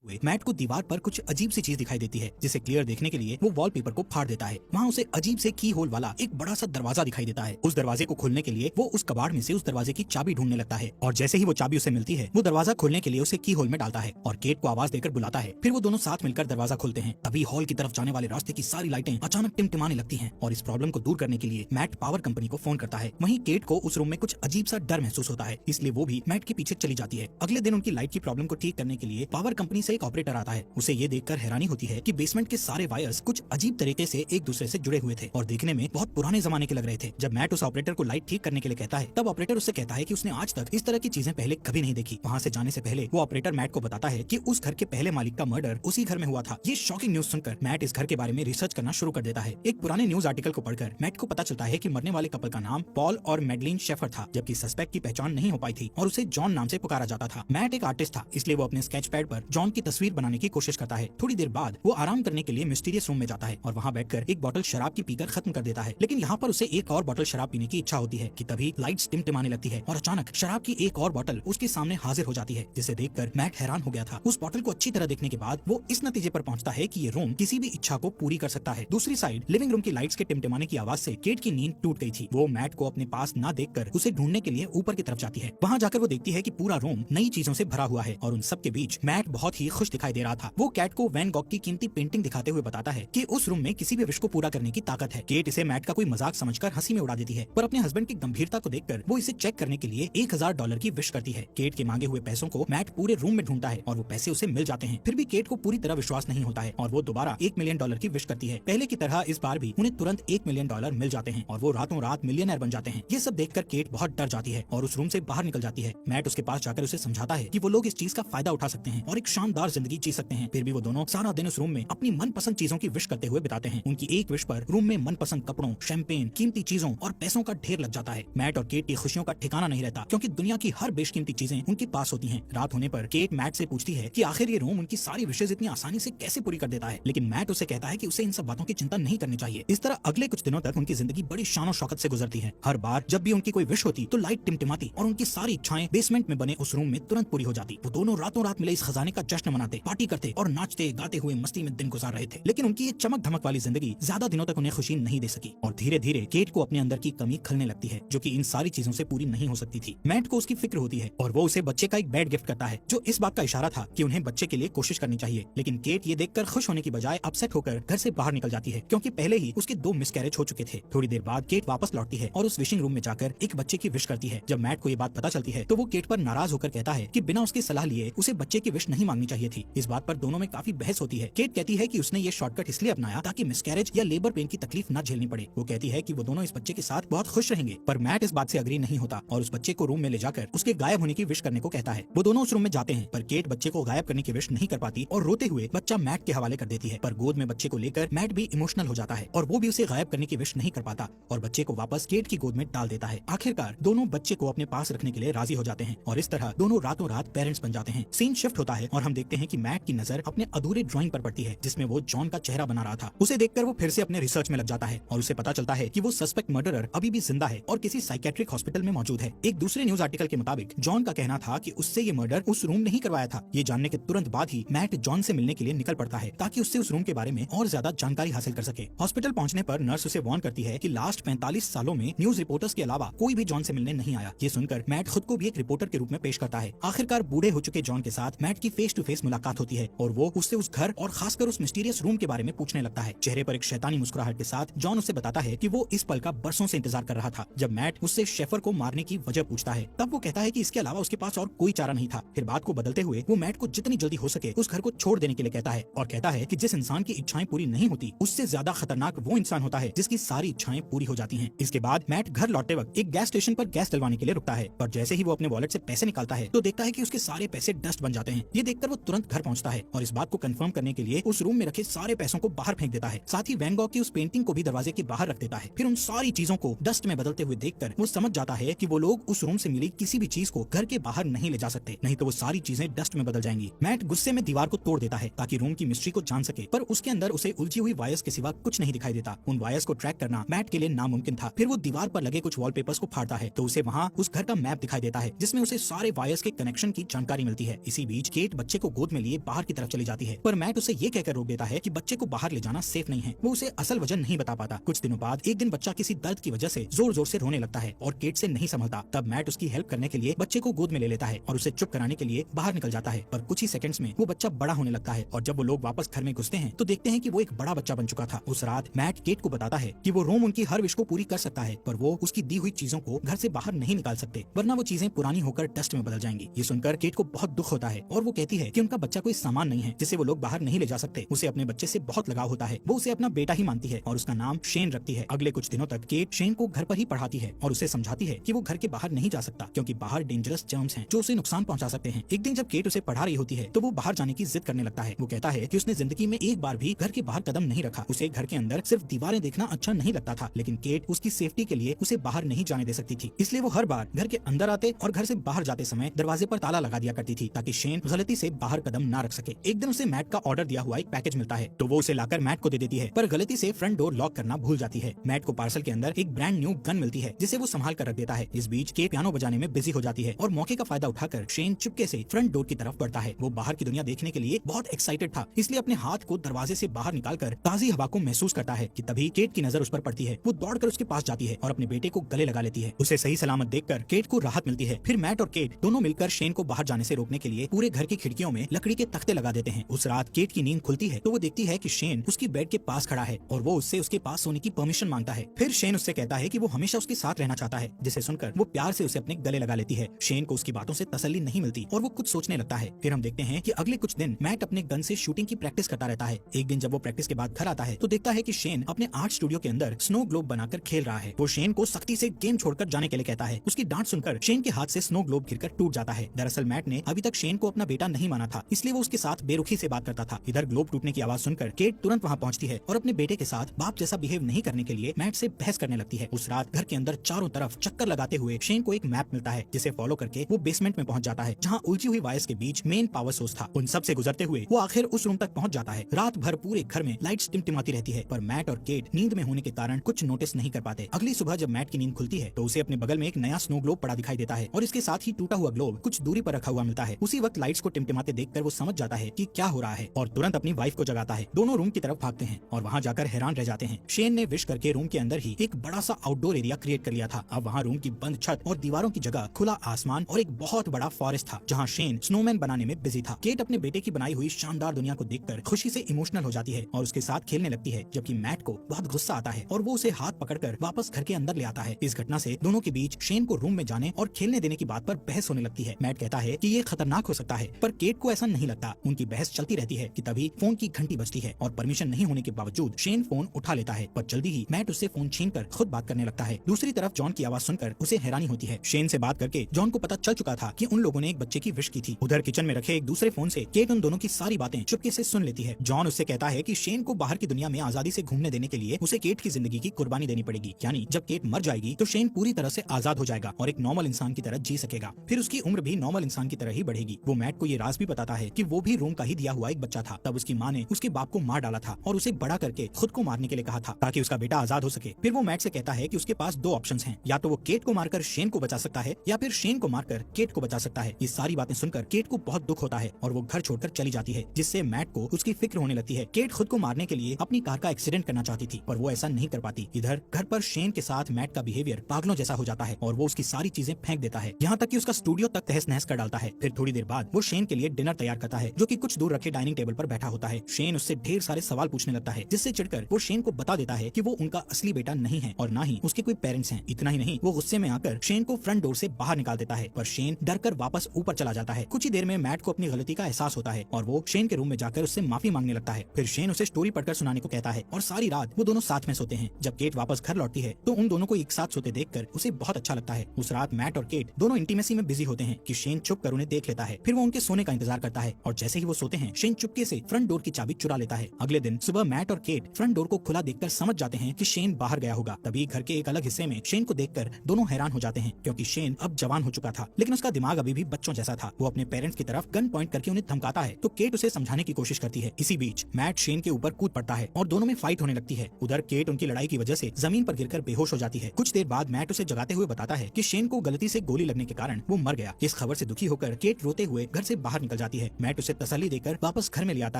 हुए मैट को दीवार पर कुछ अजीब सी चीज दिखाई देती है, जिसे क्लियर देखने के लिए वो वॉलपेपर को फाड़ देता है। वहाँ उसे अजीब से की होल वाला एक बड़ा सा दरवाजा दिखाई देता है। उस दरवाजे को खोलने के लिए वो उस कबाड़ में से उस दरवाजे की चाबी ढूंढने लगता है और जैसे ही वो चाबी उसे मिलती है वो दरवाजा खोलने के लिए उसे की होल में डालता है और केट को आवाज देकर बुलाता है। फिर वो दोनों साथ मिलकर दरवाजा खोलते हैं। तभी हॉल की तरफ जाने वाले रास्ते की सारी लाइटें अचानक टिमटिमाने लगती हैं और इस प्रॉब्लम को दूर करने के लिए मैट पावर कंपनी को फोन करता है। वहीं केट को उस रूम में कुछ अजीब सा डर महसूस होता है, इसलिए वो भी मैट के पीछे चली जाती है। अगले दिन उनकी लाइट की प्रॉब्लम को ठीक करने के लिए पावर कंपनी से एक ऑपरेटर आता है। उसे ये देखकर हैरानी होती है कि बेसमेंट के सारे वायर्स कुछ अजीब तरीके से एक दूसरे से जुड़े हुए थे और देखने में बहुत पुराने जमाने के लग रहे थे। जब मैट उस ऑपरेटर को लाइट ठीक करने के लिए कहता है तब ऑपरेटर उससे कहता है कि उसने आज तक इस तरह की चीजें पहले कभी नहीं देखी। वहाँ से जाने से पहले वो ऑपरेटर मैट को बताता है कि उस घर के पहले मालिक का मर्डर उसी घर में हुआ था। ये शॉकिंग न्यूज सुनकर मैट इस घर के बारे में रिसर्च करना शुरू कर देता है। एक पुराने न्यूज आर्टिकल को पढ़कर मैट को पता चलता है कि मरने वाले कपल का नाम पॉल और मैडलिन शेफर था, जबकि सस्पेक्ट की पहचान नहीं हो पाई थी और उसे जॉन नाम से पुकारा जाता था। मैट एक आर्टिस्ट था, इसलिए वो अपने स्केच पैड पर जॉन की तस्वीर बनाने की कोशिश करता है। थोड़ी देर बाद वो आराम करने के लिए मिस्टीरियस रूम में जाता है और वहाँ बैठकर एक बोतल शराब की पीकर खत्म कर देता है। लेकिन यहाँ पर उसे एक और बोतल शराब पीने की इच्छा होती है कि तभी लाइट्स टिमटिमाने लगती है और अचानक शराब की एक और बोतल उसके सामने हाजिर हो जाती है, जिसे देखकर मैट हैरान हो गया था। उस बोतल को अच्छी तरह देखने के बाद वो इस नतीजे पर पहुंचता है कि ये रूम किसी भी इच्छा को पूरी कर सकता है। दूसरी साइड लिविंग रूम की लाइट्स के टिमटिमाने की आवाज से केट की नींद टूट गई थी। वो मैट को अपने पास न देखकर उसे ढूंढने के लिए ऊपर की तरफ जाती है। वहाँ जाकर वो देखती है कि पूरा रूम नई चीजों से भरा हुआ है और उन सब के बीच मैट बहुत ही खुश दिखाई दे रहा था। वो कैट को वैन गॉग की कीमती पेंटिंग दिखाते हुए बताता है कि उस रूम में किसी भी विश को पूरा करने की ताकत है। केट इसे मैट का कोई मजाक समझकर हंसी में उड़ा देती है, पर अपने हस्बैंड की गंभीरता को देखकर वो इसे चेक करने के लिए $1000 की विश करती है। केट के मांगे हुए पैसों को मैट पूरे रूम में ढूंढता है और वो पैसे उसे मिल जाते हैं। फिर भी केट को पूरी तरह विश्वास नहीं होता है और वो दोबारा $1 मिलियन की विश करती है। पहले की तरह इस बार भी उन्हें तुरंत $1 मिलियन मिल जाते हैं और वो रातों रात मिलियनर बन जाते हैं। ये सब देखकर केट बहुत डर जाती है और उस रूम से बाहर निकल जाती है। मैट उसके पास जाकर उसे समझाता है कि वो लोग इस चीज का फायदा उठा सकते हैं और एक शानदार जिंदगी जी सकते हैं। फिर भी वो दोनों सारा दिन उस रूम में अपनी मनपसंद चीजों की विश करते हुए बिताते हैं। उनकी एक विश पर रूम में मनपसंद कपड़ों, शैंपेन, कीमती चीजों और पैसों का ढेर लग जाता है। मैट और केट की खुशियों का ठिकाना नहीं रहता, क्योंकि दुनिया की हर बेशकीमती चीजें उनके पास होती हैं। रात होने पर केट मैट से पूछती है कि आखिर ये रूम उनकी सारी विशेष इतनी आसानी से कैसे पूरी कर देता है, लेकिन मैट उसे कहता है कि उसे इन सब बातों की चिंता नहीं करनी चाहिए। इस तरह अगले कुछ दिनों तक उनकी जिंदगी बड़ी शान और शौकत से गुजरती है। हर बार जब भी उनकी कोई विश होती तो लाइट टिमटिमाती और उनकी सारी इच्छाएं बेसमेंट में बने उस रूम में तुरंत पूरी हो जाती। वो दोनों रातों रात मिले इस खजाने का जश्न मनाते, पार्टी करते और नाचते गाते हुए मस्ती में दिन गुजार रहे थे। लेकिन उनकी ये चमक धमक वाली जिंदगी ज्यादा दिनों तक उन्हें खुशी नहीं दे सकी और धीरे धीरे केट को अपने अंदर की कमी खलने लगती है, जो कि इन सारी चीजों से पूरी नहीं हो सकती थी। मैट को उसकी फिक्र होती है और वो उसे बच्चे का एक बेड गिफ्ट करता है, जो इस बात का इशारा था कि उन्हें बच्चे के लिए कोशिश करनी चाहिए। लेकिन केट ये देखकर खुश होने की बजाय अपसेट होकर घर से बाहर निकल जाती है, क्योंकि पहले ही उसके 2 मिसकैरेज हो चुके थे। थोड़ी देर बाद केट वापस लौटती है और उस विशिंग रूम में जाकर एक बच्चे की विश करती है। जब मैट को ये बात पता चलती है तो वो केट पर नाराज होकर कहता है कि बिना उसकी सलाह लिए उसे बच्चे की विश नहीं मांगनी चाहिए थी। इस बात पर दोनों में काफी बहस होती है। केट कहती है कि उसने ये शॉर्टकट इसलिए अपनाया ताकि मिसकैरेज या लेबर पेन की तकलीफ न झेलनी पड़े। वो कहती है कि वो दोनों इस बच्चे के साथ बहुत खुश रहेंगे, पर मैट इस बात से अग्री नहीं होता और उस बच्चे को रूम में ले जाकर उसके गायब होने की विश करने को कहता है। वो दोनों उस रूम में जाते हैं, पर केट बच्चे को गायब करने की विश नहीं कर पाती और रोते हुए बच्चा मैट के हवाले कर देती है। पर गोद में बच्चे को लेकर मैट भी इमोशनल हो जाता है और वो भी उसे गायब करने की विश नहीं कर पाता और बच्चे को वापस केट की गोद में डाल देता है। आखिरकार दोनों बच्चे को अपने पास रखने के लिए राजी हो जाते हैं और इस तरह दोनों रातों रात पेरेंट्स बन जाते हैं। सीन शिफ्ट होता है और हम देखते हैं कि मैट की नजर अपने अधूरे ड्राइंग पर पड़ती है, जिसमें वो जॉन का चेहरा बना रहा था। उसे देखकर वो फिर से अपने रिसर्च में लग जाता है और उसे पता चलता है कि वो सस्पेक्ट मर्डरर अभी भी जिंदा है और किसी साइकेट्रिक हॉस्पिटल में मौजूद है। एक दूसरे न्यूज आर्टिकल के मुताबिक जॉन का कहना था कि उससे ये मर्डर उस रूम ने ही करवाया था। ये जानने के तुरंत बाद ही मैट जॉन से मिलने के लिए निकल पड़ता है ताकि उससे उस रूम के बारे में और ज्यादा जानकारी हासिल कर सके। हॉस्पिटल पहुंचने पर नर्स उसे वार्न करती है कि लास्ट 45 सालों में न्यूज रिपोर्टर्स के अलावा कोई भी जॉन से मिलने नहीं आया। ये सुनकर मैट खुद को भी एक रिपोर्टर के रूप में पेश करता है। आखिरकार बूढ़े हो चुके जॉन के साथ मैट की फेस टू फेस मुलाकात होती है और वो उससे उस घर और खासकर उस मिस्टीरियस रूम के बारे में पूछने लगता है। चेहरे पर एक शैतानी मुस्कुराहट के साथ जॉन उसे बताता है कि वो इस पल का बरसों से इंतजार कर रहा था। जब मैट उससे शेफर को मारने की वजह पूछता है तब वो कहता है कि इसके अलावा उसके पास और कोई चारा नहीं था। फिर बात को बदलते हुए वो मैट को जितनी जल्दी हो सके उस घर को छोड़ देने के लिए कहता है और कहता है कि जिस इंसान की इच्छाएं पूरी नहीं होती उससे ज्यादा खतरनाक वो इंसान होता है जिसकी सारी इच्छाएं पूरी हो जाती हैं। इसके बाद मैट घर लौटते वक्त एक गैस स्टेशन पर गैस डलवाने के लिए रुकता है, पर जैसे ही वो अपने वॉलेट से पैसे निकालता है तो देखता है कि उसके सारे पैसे डस्ट बन जाते हैं। ये देखकर वो तुरंत घर पहुंचता है और इस बात को कंफर्म करने के लिए उस रूम में रखे सारे पैसों को बाहर फेंक देता है। साथ ही वैन गॉग की उस पेंटिंग को भी दरवाजे के बाहर रख देता है। फिर उन सारी चीजों को डस्ट में बदलते हुए देखकर वो समझ जाता है कि वो लोग उस रूम से मिली किसी भी चीज को घर के बाहर नहीं ले जा सकते, नहीं तो वो सारी चीजें डस्ट में बदल जाएंगी। मैट गुस्से में दीवार को तोड़ देता है ताकि रूम की मिस्ट्री को जान सके, पर उसके अंदर उसे उलझी हुई वायर्स के सिवा कुछ नहीं दिखाई देता। उन वायर्स को ट्रैक करना मैट के लिए नामुमकिन था। फिर वो दीवार पर लगे कुछ वॉलपेपर्स को फाड़ता है तो उसे वहाँ उस घर का मैप दिखाई देता है, जिसमें उसे सारे वायर्स के कनेक्शन की जानकारी मिलती है। इसी बीच केट बच्चे को को गोद में लिए बाहर की तरफ चली जाती है, पर मैट उसे ये कहकर रोक देता है कि बच्चे को बाहर ले जाना सेफ नहीं है। वो उसे असल वजह नहीं बता पाता। कुछ दिनों बाद एक दिन बच्चा किसी दर्द की वजह से जोर जोर से रोने लगता है और केट से नहीं संभलता। तब मैट उसकी हेल्प करने के लिए बच्चे को गोद में ले लेता है और उसे चुप कराने के लिए बाहर निकल जाता है। पर कुछ ही सेकंड्स में वो बच्चा बड़ा होने लगता है और जब वो लोग वापस घर में घुसते हैं तो देखते हैं कि वो एक बड़ा बच्चा बन चुका था। उस रात मैट केट को बताता है कि वो रोम उनकी हर विश को पूरी कर सकता है, पर वो उसकी दी हुई चीजों को घर से बाहर नहीं निकाल सकते, वरना वो चीजें पुरानी होकर डस्ट में बदल जाएंगी। ये सुनकर केट को बहुत दुख होता है और वो कहती है कि उनका बच्चा कोई सामान नहीं है जिसे वो लोग बाहर नहीं ले जा सकते। उसे अपने बच्चे से बहुत लगाव होता है। वो उसे अपना बेटा ही मानती है और उसका नाम शेन रखती है। अगले कुछ दिनों तक केट शेन को घर पर ही पढ़ाती है और उसे समझाती है कि वो घर के बाहर नहीं जा सकता क्योंकि बाहर डेंजरस जर्म्स हैं जो उसे नुकसान पहुंचा सकते हैं। एक दिन जब केट उसे पढ़ा रही होती है तो वो बाहर जाने की जिद करने लगता है। वो कहता है कि उसने जिंदगी में एक बार भी घर के बाहर कदम नहीं रखा। उसे घर के अंदर सिर्फ दीवारें देखना अच्छा नहीं लगता था, लेकिन केट उसकी सेफ्टी के लिए उसे बाहर नहीं जाने दे सकती थी। इसलिए वो हर बार घर के अंदर आते और घर से बाहर जाते समय दरवाजे पर ताला लगा दिया करती थी ताकि शेन गलती से बाहर कदम ना रख सके। एक दिन उसे मैट का ऑर्डर दिया हुआ एक पैकेज मिलता है तो वो उसे लाकर मैट को दे देती है, पर गलती से फ्रंट डोर लॉक करना भूल जाती है। मैट को पार्सल के अंदर एक ब्रांड न्यू गन मिलती है जिसे वो संभाल कर रख देता है। इस बीच केट पियानो बजाने में बिजी हो जाती है और मौके का फायदा उठाकर शेन चुपके से फ्रंट डोर की तरफ बढ़ता है। वो बाहर की दुनिया देखने के लिए बहुत एक्साइटेड था, इसलिए अपने हाथ को दरवाजे से बाहर निकालकर ताजी हवा को महसूस करता है कि तभी केट की नजर उस पर पड़ती है। वो दौड़कर उसके पास जाती है और अपने बेटे को गले लगा लेती है। उसे सही सलामत देखकर केट को राहत मिलती है। फिर मैट और केट दोनों मिलकर शेन को बाहर जाने से रोकने के लिए पूरे घर की खिड़कियों में लकड़ी के तख्ते लगा देते हैं। उस रात केट की नींद खुलती है तो वो देखती है कि शेन उसकी बेड के पास खड़ा है और वो उससे उसके पास सोने की परमिशन मांगता है। फिर शेन उससे कहता है कि वो हमेशा उसके साथ रहना चाहता है, जिसे सुनकर वो प्यार से उसे अपने गले लगा लेती है। शेन को उसकी बातों से तसल्ली नहीं मिलती और वो कुछ सोचने लगता है। फिर हम देखते हैं कि अगले कुछ दिन मैट अपने गन से शूटिंग की प्रैक्टिस करता रहता है। एक दिन जब वो प्रैक्टिस के बाद घर आता है तो देखता है कि शेन अपने आर्ट स्टूडियो के अंदर स्नो ग्लोब बनाकर खेल रहा है। वो शेन को सख्ती से गेम छोड़कर जाने के लिए कहता है। उसकी डांट सुनकर शेन के हाथ से स्नो ग्लोब गिरकर टूट जाता है। दरअसल मैट ने अभी तक शेन को अपना बेटा नहीं माना था, इसलिए वो उसके साथ बेरुखी से बात करता था। इधर ग्लोब टूटने की आवाज सुनकर केट तुरंत वहाँ पहुँचती है और अपने बेटे के साथ बाप जैसा बिहेव नहीं करने के लिए मैट से बहस करने लगती है। उस रात घर के अंदर चारों तरफ चक्कर लगाते हुए शेन को एक मैप मिलता है जिसे फॉलो करके वो बेसमेंट में पहुंच जाता है जहां उलझी हुई वायर्स के बीच मेन पावर सोर्स था। उन सब से गुजरते हुए वो आखिर उस रूम तक पहुंच जाता है। रात भर पूरे घर में लाइट्स टिमटिमाती रहती है, पर मैट और केट नींद में होने के कारण कुछ नोटिस नहीं कर पाते। अगली सुबह जब मैट की नींद खुलती है तो उसे अपने बगल में एक नया स्नो ग्लोब पड़ा दिखाई देता है और इसके साथ ही टूटा हुआ ग्लोब कुछ दूरी पर रखा हुआ मिलता है। उसी वक्त लाइट्स को टिमटिमाते देखकर वो समझ जाता है कि क्या हो रहा है और तुरंत अपनी वाइफ को जगाता है। दोनों रूम की तरफ भागते हैं और वहाँ जाकर हैरान रह जाते हैं। शेन ने विश करके रूम के अंदर ही एक बड़ा सा आउटडोर एरिया क्रिएट कर लिया था। अब वहाँ रूम की बंद छत और दीवारों की जगह खुला आसमान और एक बहुत बड़ा फॉरेस्ट था जहाँ शेन स्नोमैन बनाने में बिजी था। केट अपने बेटे की बनाई हुई शानदार दुनिया को देखकर खुशी से इमोशनल हो जाती है और उसके साथ खेलने लगती है, जबकि मैट को बहुत गुस्सा आता है और वो उसे हाथ पकड़कर वापस घर के अंदर ले आता है। इस घटना से दोनों के बीच शेन को रूम में जाने और खेलने देने की बात पर बहस होने लगती है। मैट कहता है कि ये खतरनाक हो सकता है, पर केट को ऐसा नहीं लगता। उनकी बहस चलती रहती है कि तभी फोन की घंटी बजती है और परमिशन नहीं होने के बावजूद शेन फोन उठा लेता है, पर जल्दी ही मैट उससे फोन छीनकर खुद बात करने लगता है। दूसरी तरफ जॉन की आवाज सुनकर उसे हैरानी होती है। शेन से बात करके जॉन को पता चल चुका था कि उन लोगों ने एक बच्चे की विश की थी। उधर किचन में रखे एक दूसरे फोन से केट उन दोनों की सारी बातें चुपके से सुन लेती है। जॉन उससे कहता है कि शेन को बाहर की दुनिया में आजादी से घूमने देने के लिए उसे केट की जिंदगी की कुर्बानी देनी पड़ेगी, यानी जब केट मर जाएगी तो शेन पूरी तरह से आजाद हो जाएगा और एक नॉर्मल इंसान की तरह जी सकेगा। फिर उसकी उम्र भी नॉर्मल इंसान की तरह ही बढ़ेगी। वो मैट को ये राज भी बताता है कि वो भी रोम का ही दिया हुआ एक बच्चा था। तब उसकी माँ ने उसके बाप को मार डाला था और उसे बड़ा करके खुद को मारने के लिए कहा था ताकि उसका बेटा आजाद हो सके। फिर वो मैट से कहता है कि उसके पास दो ऑप्शंस हैं, या तो वो केट को मारकर शेन को बचा सकता है या फिर शेन को मारकर केट को बचा सकता है। ये सारी बातें सुनकर केट को बहुत दुख होता है और वो घर छोड़कर चली जाती है, जिससे मैट को उसकी फिक्र होने लगती है। केट खुद को मारने के लिए अपनी कार का एक्सीडेंट करना चाहती थी, पर वो ऐसा नहीं कर पाती। इधर घर पर शेन के साथ मैट का बिहेवियर पागलों जैसा हो जाता है और वो उसकी सारी चीजें फेंक देता है, यहाँ तक कि उसका स्टूडियो तक तहस नहस कर डालता है। फिर थोड़ी देर बाद वो शेन के लिए डिनर तैयार करता है, जो कि कुछ दूर रखे डाइनिंग टेबल पर बैठा होता है। शेन उससे ढेर सारे सवाल पूछने लगता है, जिससे चिढ़कर वो शेन को बता देता है कि वो उनका असली बेटा नहीं है और ना ही उसके कोई पेरेंट्स हैं। इतना ही नहीं, वो गुस्से में आकर शेन को फ्रंट डोर से बाहर निकाल देता है, पर शेन डरकर वापस ऊपर चला जाता है। कुछ ही देर में मैट को अपनी गलती का एहसास होता है और वो शेन के रूम में जाकर उससे माफी मांगने लगता है। फिर शेन उसे स्टोरी पढ़कर सुनाने को कहता है और सारी रात वो दोनों साथ में सोते हैं। जब केट वापस घर लौटती है तो उन दोनों को एक साथ सोते देखकर उसे बहुत अच्छा लगता है। उस रात मैट और केट दोनों इंटीमेसी में बिजी होते हैं कि शेन चुप कर उन्हें देख लेता है। फिर वो उनके सोने का इंतजार करता है और जैसे ही वो सोते हैं शेन चुपके से फ्रंट डोर की चाबी चुरा लेता है। अगले दिन सुबह मैट और केट फ्रंट डोर को खुला देखकर समझ जाते हैं कि शेन बाहर गया होगा। तभी घर के एक अलग हिस्से में शेन को देखकर दोनों हैरान हो जाते हैं, क्योंकि शेन अब जवान हो चुका था, लेकिन उसका दिमाग अभी भी बच्चों जैसा था। वो अपने पेरेंट्स की तरफ गन पॉइंट करके उन्हें धमकाता है तो केट उसे समझाने की कोशिश करती है। इसी बीच मैट शेन के ऊपर कूद पड़ता है और दोनों में फाइट होने लगती है। उधर केट उनकी लड़ाई की वजह से जमीन पर गिरकर बेहोश हो जाती है। कुछ देर बाद मैट उसे जगाते हुए बताता है कि शेन को गलती से गोली लगने के कारण वो मर गया। इस खबर से दुखी होकर केट रोते हुए घर से बाहर निकल जाती है। मैट उसे तसल्ली देकर वापस घर में ले आता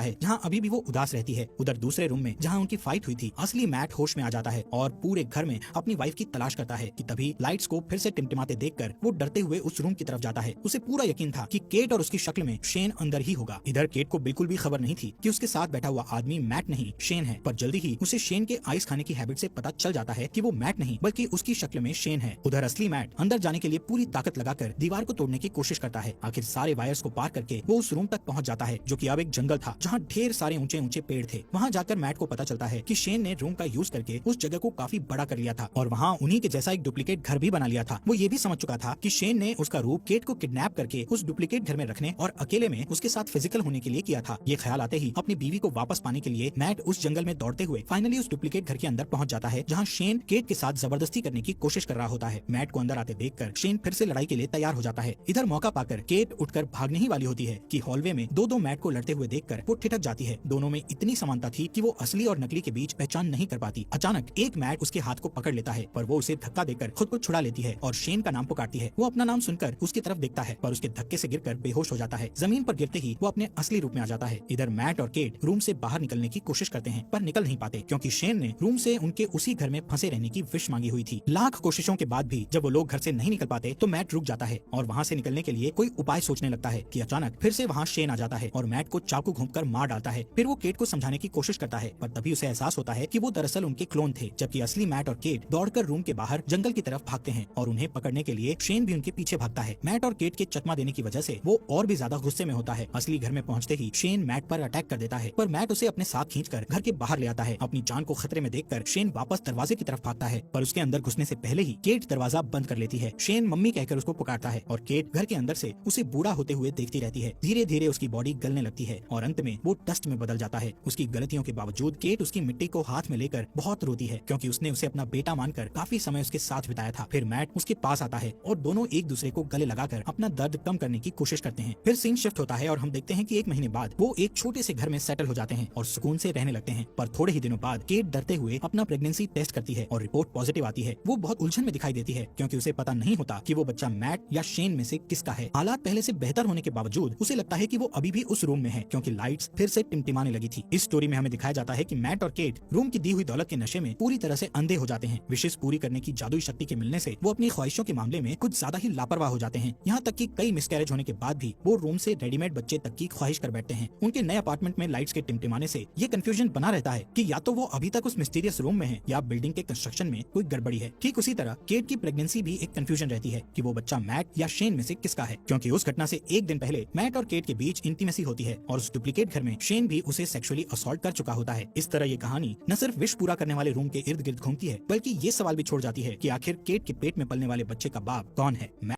है, जहाँ अभी भी वो उदास रहती है। उधर दूसरे रूम में जहाँ उनकी फाइट हुई थी, असली मैट होश में आ जाता है और पूरे घर में अपनी वाइफ की तलाश करता है कि तभी लाइट्स को फिर से टिमटिमाते देखकर वो डरते हुए उस रूम की तरफ जाता है। उसे पूरा यकीन था कि केट और उसकी शक्ल में शेन अंदर ही होगा। इधर केट को बिल्कुल भी खबर नहीं थी कि उसके साथ बैठा हुआ आदमी मैट नहीं शेन है, पर जल्दी ही उसे शेन के आइस खाने की हैबिट से पता चल जाता है कि वो मैट नहीं बल्कि उसकी शक्ल में शेन है। उधर असली मैट अंदर जाने के लिए पूरी ताकत लगाकर दीवार को तोड़ने की कोशिश करता है। आखिर सारे वायर्स को पार करके वो उस रूम तक पहुंच जाता है, जो कि अब एक जंगल था जहाँ ढेर सारे ऊंचे ऊंचे पेड़ थे। वहाँ जाकर मैट को पता चलता है कि शेन ने रूम का यूज करके उस जगह को काफी बड़ा कर लिया था और वहाँ उन्हीं के जैसा एक डुप्लीकेट घर भी बना लिया था। वो ये भी समझ चुका था कि शेन ने उसका रूप केट को किडनैप करके उस डुप्लीकेट घर में रखने और अकेले में उसके साथ फिजिकल होने के लिए किया था। ये ख्याल आते ही अपनी बीवी को वापस पाने के लिए मैट उस जंगल में दौड़ते हुए फाइनली उस डुप्लीकेट घर के अंदर पहुंच जाता है, जहां शेन केट के साथ जबरदस्ती करने की कोशिश कर रहा होता है। मैट को अंदर आते देखकर शेन फिर से लड़ाई के लिए तैयार हो जाता है। इधर मौका पाकर केट उठकर भागने ही वाली होती है कि हॉलवे में दो मैट को लड़ते हुए देखकर वो ठिठक जाती है। दोनों में इतनी समानता थी कि वो असली और नकली के बीच पहचान नहीं कर पाती। अचानक एक मैट उसके हाथ को पकड़ लेता है, पर वो उसे धक्का देकर खुद को छुड़ा लेती है और शेन का नाम पुकारती है। वो अपना नाम सुनकर उसकी तरफ देखता है, पर उसके धक्के से गिरकर बेहोश हो जाता है। जमीन पर गिरते ही वो अपने असली रूप में आ जाता है। इधर मैट और केट रूम से बाहर निकलने की कोशिश करते हैं, पर निकल नहीं पाते क्योंकि शेन ने रूम से उनके उसी घर में फंसे रहने की विश मांगी हुई थी। लाख कोशिशों के बाद भी जब वो लोग घर से नहीं निकल पाते तो मैट रुक जाता है और वहाँ से निकलने के लिए कोई उपाय सोचने लगता है कि अचानक फिर से वहाँ शेन आ जाता है और मैट को चाकू घोंपकर मार डालता है। फिर वो केट को समझाने की कोशिश करता है, पर तभी उसे एहसास होता है कि वो दरअसल उनके क्लोन थे, जबकि असली मैट और केट दौड़कर रूम के बाहर जंगल की तरफ भागते हैं और उन्हें पकड़ने के लिए शेन भी उनके पीछे भागता है। मैट और केट के चकमा देने की वजह से वो और भी ज्यादा गुस्से में होता है। असली घर में पहुंचते ही शेन मैट पर अटैक कर देता है, पर मैट उसे अपने साथ खींचकर घर के बाहर ले आता है। अपनी जान को खतरे में देखकर शेन वापस दरवाजे की तरफ भागता है, पर उसके अंदर घुसने से पहले ही केट दरवाजा बंद कर लेती है। शेन मम्मी कहकर उसको पुकारता है और केट घर के अंदर से उसे बूढ़ा होते हुए देखती रहती है। धीरे धीरे उसकी बॉडी गलने लगती है और अंत में वो डस्ट में बदल जाता है। उसकी गलतियों के बावजूद केट उसकी मिट्टी को हाथ में लेकर बहुत रोती है, क्योंकि उसने उसे अपना बेटा मानकर काफी समय उसके साथ बिताया था। फिर मैट उसके पास आता है और दोनों एक दूसरे को गले लगाकर अपना दर्द कम करने की कोशिश करते हैं। फिर सीन शिफ्ट होता है और हम देखते हैं कि 1 महीने बाद वो एक छोटे से घर में सेटल हो जाते हैं और सुकून से रहने लगते हैं। पर थोड़े ही दिनों बाद केट डरते हुए अपना प्रेगनेंसी टेस्ट करती है और रिपोर्ट पॉजिटिव आती है। वो बहुत उलझन में दिखाई देती है क्योंकि उसे पता नहीं होता कि वो बच्चा मैट या शेन में से किसका है। हालात पहले से बेहतर होने के बावजूद उसे लगता है कि वो अभी भी उस रूम में है, क्योंकि लाइट्स फिर से टिमटिमाने लगी थी। इस स्टोरी में हमें दिखाया जाता है कि मैट और केट रूम की दी हुई दौलत के नशे में पूरी तरह से अंधे हो जाते हैं। विशेष पूरी करने की जादुई शक्ति के मिलने से वो अपनी ख्वाहिशों के मामले में कुछ ज्यादा ही लापरवाह हो जाते हैं। यहाँ तक कि कई मिसकैरेज होने के बाद भी वो रूम से रेडीमेड बच्चे तक की ख्वाहिश कर बैठते हैं। उनके नए अपार्टमेंट में लाइट्स के टिमटिमाने से ये कंफ्यूजन बना रहता है कि या तो वो अभी तक उस मिस्टीरियस रूम में है या बिल्डिंग के कंस्ट्रक्शन में कोई गड़बड़ी है। ठीक उसी तरह केट की प्रेगनेंसी भी एक कंफ्यूजन रहती है कि वो बच्चा मैट या शेन में से किसका है, क्योंकि उस घटना से 1 दिन पहले मैट और केट के बीच इंटीमेसी होती है और उस डुप्लीकेट घर में शेन भी उसे सेक्सुअली असॉल्ट कर चुका होता है। इस तरह ये कहानी न सिर्फ विश पूरा करने वाले रूम के इर्द गिर्द घूमती है, बल्कि ये सवाल भी छोड़ जाती है कि आखिर केट के पेट में पलने वाले बच्चे का बाप कौन है।